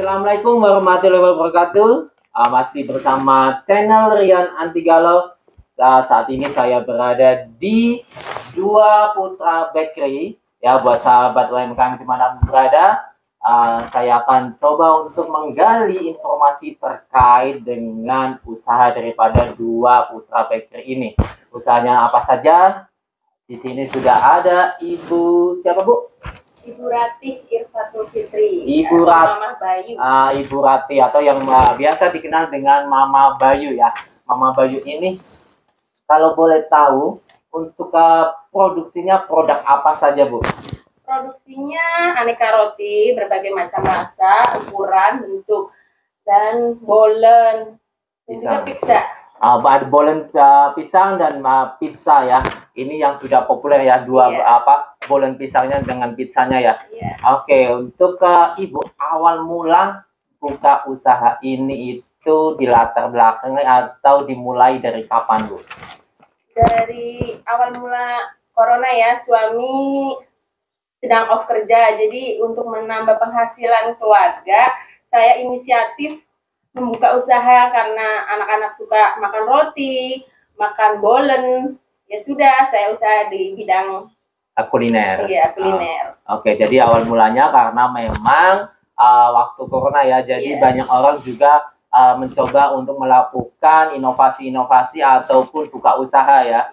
Assalamualaikum warahmatullahi wabarakatuh. Masih bersama channel Rian Anti Galau. Saat ini saya berada di Dua Putra Bakery. Ya, buat sahabat UMKM dimanapun berada, saya akan coba untuk menggali informasi terkait dengan usaha daripada Dua Putra Bakery ini. Usahanya apa saja? Di sini sudah ada Ibu siapa, Bu? Ibu Ratih Irfatul Fitri. Ibu Ratih, Mama Bayu. Ibu Ratih atau yang biasa dikenal dengan Mama Bayu ya. Mama Bayu ini kalau boleh tahu untuk produksinya produk apa saja, Bu? Produksinya aneka roti, berbagai macam rasa, ukuran, bentuk, dan bolen, dan juga pizza. Ada bolen pisang dan pizza ya. Ini yang sudah populer ya, dua bolen pisangnya dengan pizzanya ya. Oke, untuk Ibu, awal mula buka usaha ini itu di latar belakangnya atau dimulai dari kapan, Bu? Dari awal mula corona ya, suami sedang off kerja, jadi untuk menambah penghasilan keluarga, saya inisiatif membuka usaha karena anak-anak suka makan roti, makan bolen. Ya sudah, saya usaha di bidang kuliner. Iya, kuliner. Oke, jadi awal mulanya karena memang waktu corona ya, jadi banyak orang juga mencoba untuk melakukan inovasi-inovasi ataupun buka usaha ya,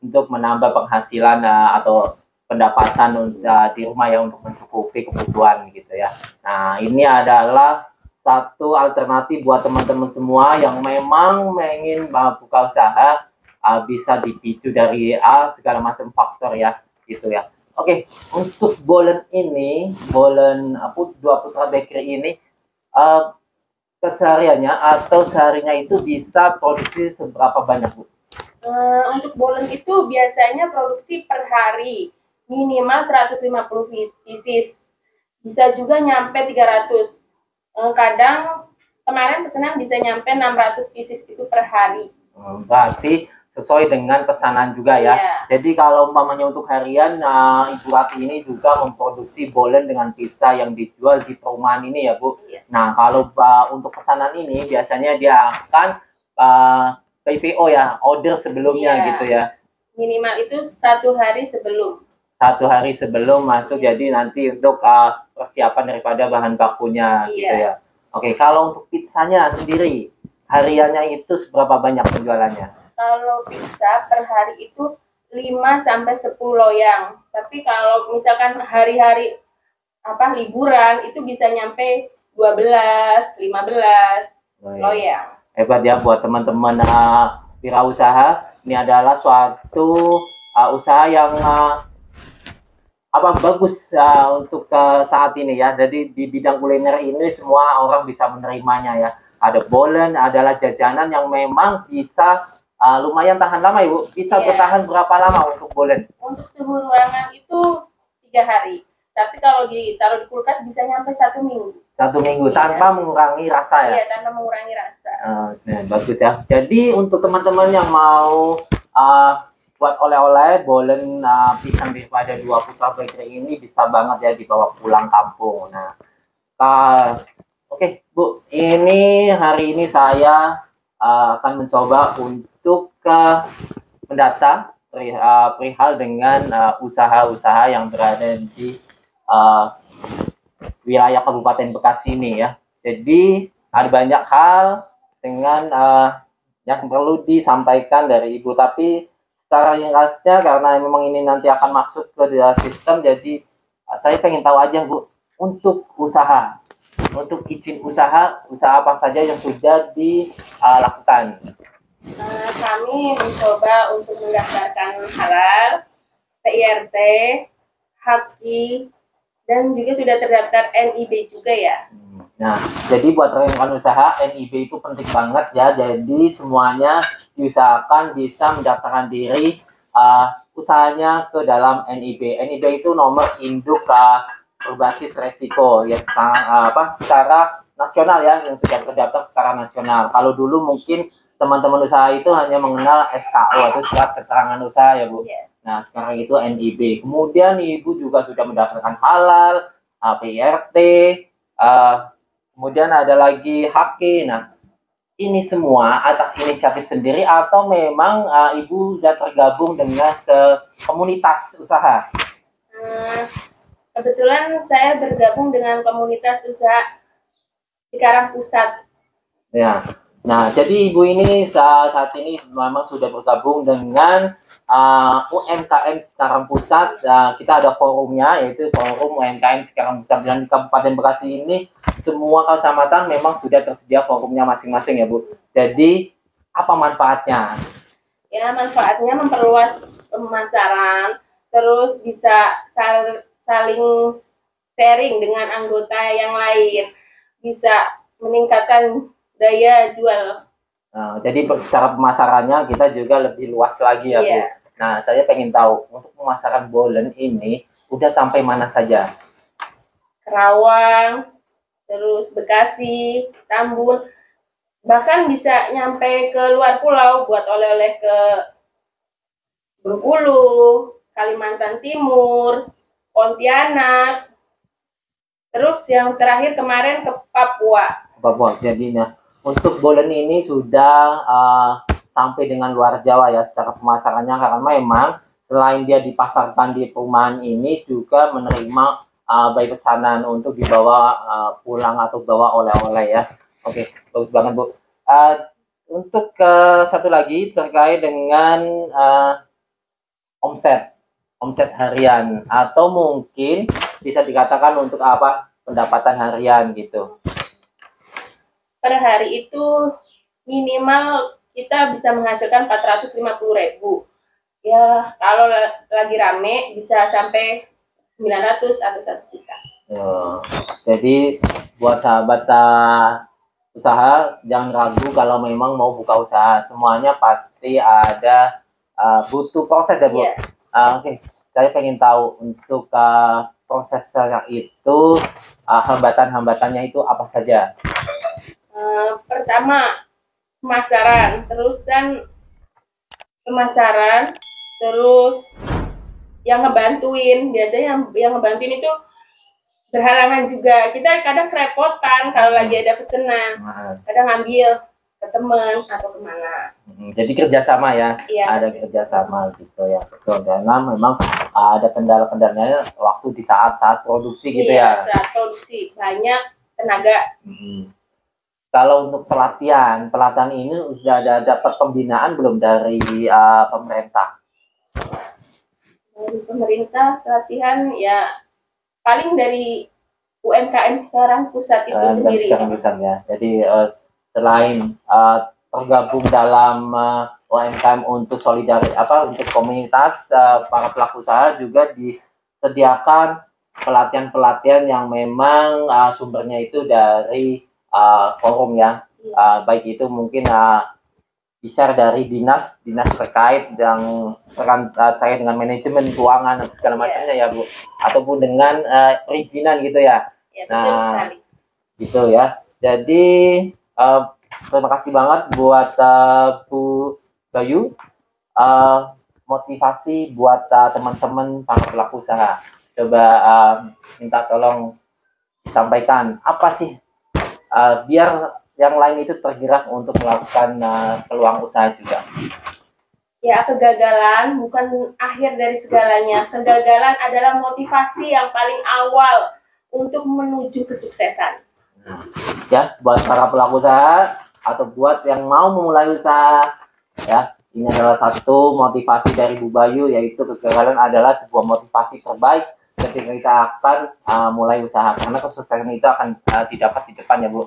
untuk menambah penghasilan atau pendapatan di rumah ya, untuk mencukupi kebutuhan gitu ya. Nah, ini adalah satu alternatif buat teman-teman semua yang memang ingin buka usaha, bisa dipicu dari segala macam faktor ya, gitu ya. Oke, untuk bolen ini, bolen Dua Putra Bakery ini, kesehariannya atau seharinya itu bisa produksi seberapa banyak, Bu? Untuk bolen itu biasanya produksi per hari minimal 150 pieces, bisa juga nyampe 300. Kadang kemarin pesanan bisa nyampe 600 pieces itu per hari. Berarti sesuai dengan pesanan juga ya. Jadi kalau umpamanya untuk harian, Ibu Ratih ini juga memproduksi bolen dengan pizza yang dijual di perumahan ini ya, Bu. Nah, kalau untuk pesanan ini biasanya dia akan PPO ya, order sebelumnya gitu ya. Minimal itu 1 hari sebelum. 1 hari sebelum masuk, jadi nanti untuk persiapan daripada bahan bakunya gitu ya. Oke, kalau untuk pizzanya sendiri hariannya itu seberapa banyak penjualannya? Kalau pizza per hari itu 5 sampai 10 loyang. Tapi kalau misalkan hari-hari liburan itu bisa nyampe 12, 15 loyang. Hebat ya buat teman-teman wirausaha. Ini adalah suatu usaha yang bagus untuk saat ini ya. Jadi di bidang kuliner ini semua orang bisa menerimanya ya. Ada bolen, adalah jajanan yang memang bisa lumayan tahan lama, Ibu. Bisa bertahan berapa lama untuk bolen? Untuk suhu ruangan itu 3 hari. Tapi kalau ditaruh di kulkas bisa nyampe 1 minggu. 1 minggu tanpa mengurangi rasa ya? Iya, tanpa mengurangi rasa. Bagus ya. Jadi untuk teman-teman yang mau buat oleh-oleh bolen pisang daripada Dua Putra Bakery ini bisa banget ya dibawa pulang kampung. Nah, oke, Bu, ini hari ini saya akan mencoba untuk mendata perihal dengan usaha-usaha yang berada di wilayah Kabupaten Bekasi ini ya. Jadi ada banyak hal dengan yang perlu disampaikan dari Ibu, tapi secara ringkasnya karena memang ini nanti akan masuk ke sistem, jadi saya pengen tahu aja, Bu, untuk usaha, untuk izin usaha apa saja yang sudah dilakukan? Kami mencoba untuk mendaftarkan halal, PIRT, HAKI, dan juga sudah terdaftar NIB juga ya. Nah, jadi buat rekan usaha NIB itu penting banget ya. Jadi semuanya diusahakan bisa mendaftarkan diri usahanya ke dalam NIB. NIB itu nomor induk berbasis resiko ya, secara nasional ya, yang sudah terdaftar secara nasional. Kalau dulu mungkin teman-teman usaha itu hanya mengenal SKO atau surat keterangan usaha ya, Bu. Nah, sekarang itu NIB. Kemudian Ibu juga sudah mendaftarkan halal, PIRT, kemudian ada lagi Haki. Nah, ini semua atas inisiatif sendiri atau memang Ibu sudah tergabung dengan komunitas usaha? Kebetulan saya bergabung dengan komunitas usaha Cikarang Pusat. Ya. Nah, jadi Ibu ini saat ini memang sudah bergabung dengan UMKM Cikarang Pusat. Kita ada forumnya, yaitu Forum UMKM Cikarang Pusat. Dan di Kabupaten Bekasi ini, semua kecamatan memang sudah tersedia forumnya masing-masing ya Bu. Jadi, apa manfaatnya? Ya, manfaatnya memperluas pemasaran, terus bisa saling sharing dengan anggota yang lain, bisa meningkatkan daya jual. Nah, jadi secara pemasarannya kita juga lebih luas lagi ya, Bu. Nah, saya pengen tahu untuk pemasaran bolen ini udah sampai mana saja? Kerawang, terus Bekasi, Tambun, bahkan bisa nyampe ke luar pulau buat oleh-oleh ke Bengkulu, Kalimantan Timur, Pontianak, terus yang terakhir kemarin ke Papua. Papua, jadinya untuk bolen ini sudah sampai dengan luar Jawa ya secara pemasarannya, karena memang selain dia dipasarkan di perumahan ini juga menerima baik pesanan untuk dibawa pulang atau bawa oleh-oleh ya. Oke, bagus banget Bu. Untuk satu lagi terkait dengan omset harian atau mungkin bisa dikatakan untuk apa pendapatan harian gitu. Per hari itu minimal kita bisa menghasilkan 450.000. Ya, kalau lagi rame bisa sampai 900 atau 1 juta. Jadi buat sahabat usaha jangan ragu kalau memang mau buka usaha, semuanya pasti ada butuh proses ya Bu. Oke. Saya pengen tahu untuk prosesnya itu hambatan-hambatannya itu apa saja? Pertama pemasaran, terus yang ngebantuin, biasanya yang ngebantuin itu berhalangan juga, kita kadang kerepotan kalau lagi ada pesanan, kadang ngambil ke teman atau kemana. Jadi kerjasama ya, ada kerjasama gitu ya, betul. Karena memang ada kendala-kendalanya waktu di saat produksi gitu ya. Saat produksi banyak tenaga. Kalau untuk pelatihan ini sudah ada dapat pembinaan belum dari pemerintah? Dari pemerintah pelatihan ya paling dari UMKM Cikarang Pusat itu sendiri. Cikarang Pusat ya. Jadi selain tergabung dalam UMKM untuk untuk komunitas para pelaku usaha, juga disediakan pelatihan-pelatihan yang memang sumbernya itu dari forum ya, baik itu mungkin bisa dari dinas terkait yang terkait dengan manajemen keuangan dan segala macamnya ya Bu, ataupun dengan perizinan gitu ya. Nah, gitu ya. Jadi terima kasih banget buat Bu Bayu, motivasi buat teman-teman para pelaku usaha. Coba minta tolong disampaikan apa sih biar yang lain itu tergerak untuk melakukan peluang usaha juga. Ya, kegagalan bukan akhir dari segalanya. Kegagalan adalah motivasi yang paling awal untuk menuju kesuksesan. Ya, buat para pelaku usaha atau buat yang mau memulai usaha, ya, ini adalah satu motivasi dari Bu Bayu, yaitu kegagalan adalah sebuah motivasi terbaik ketika kita akan mulai usaha, karena kesuksesan itu akan didapat di depan ya Bu.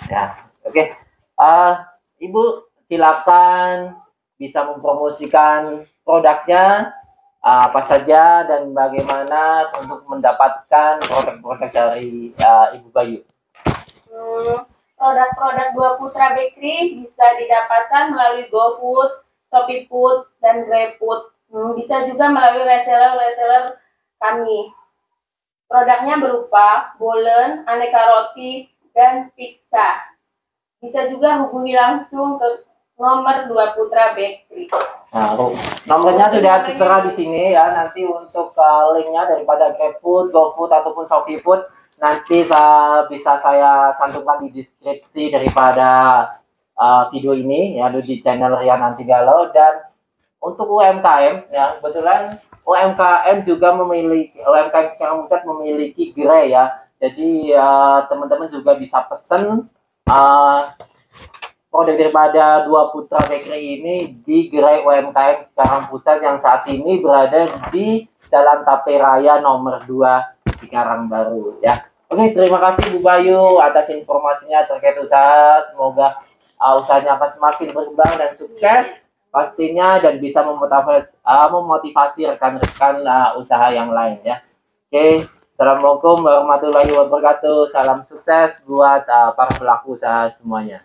Ya, oke. Ibu silakan bisa mempromosikan produknya apa saja dan bagaimana untuk mendapatkan produk-produk dari Ibu Bayu. Produk-produk Dua Putra Bakery bisa didapatkan melalui GoFood, ShopeeFood, dan GrabFood. Bisa juga melalui reseller kami. Produknya berupa bolen, aneka roti, dan pizza. Bisa juga hubungi langsung ke nomor Dua Putra Bakery. Nah, nomornya sudah tertera di sini ya. Nanti untuk linknya daripada GrabFood, GoFood ataupun ShopeeFood nanti bisa saya cantumkan di deskripsi daripada video ini ya di channel Rian Antigalo. Dan untuk UMKM ya, kebetulan UMKM juga memiliki, UMKM sekarang pusat memiliki gerai ya. Jadi teman-teman juga bisa pesen produk daripada Dua Putra Bakery ini di gerai UMKM sekarang pusat yang saat ini berada di Jalan Tape Raya nomor 2 Cikarang Baru ya. Oke, terima kasih Bu Bayu atas informasinya terkait usaha. Semoga usahanya akan semakin berkembang dan sukses pastinya, dan bisa memotivasi rekan-rekan usaha yang lain ya. Oke, assalamualaikum warahmatullahi wabarakatuh. Salam sukses buat para pelaku usaha semuanya.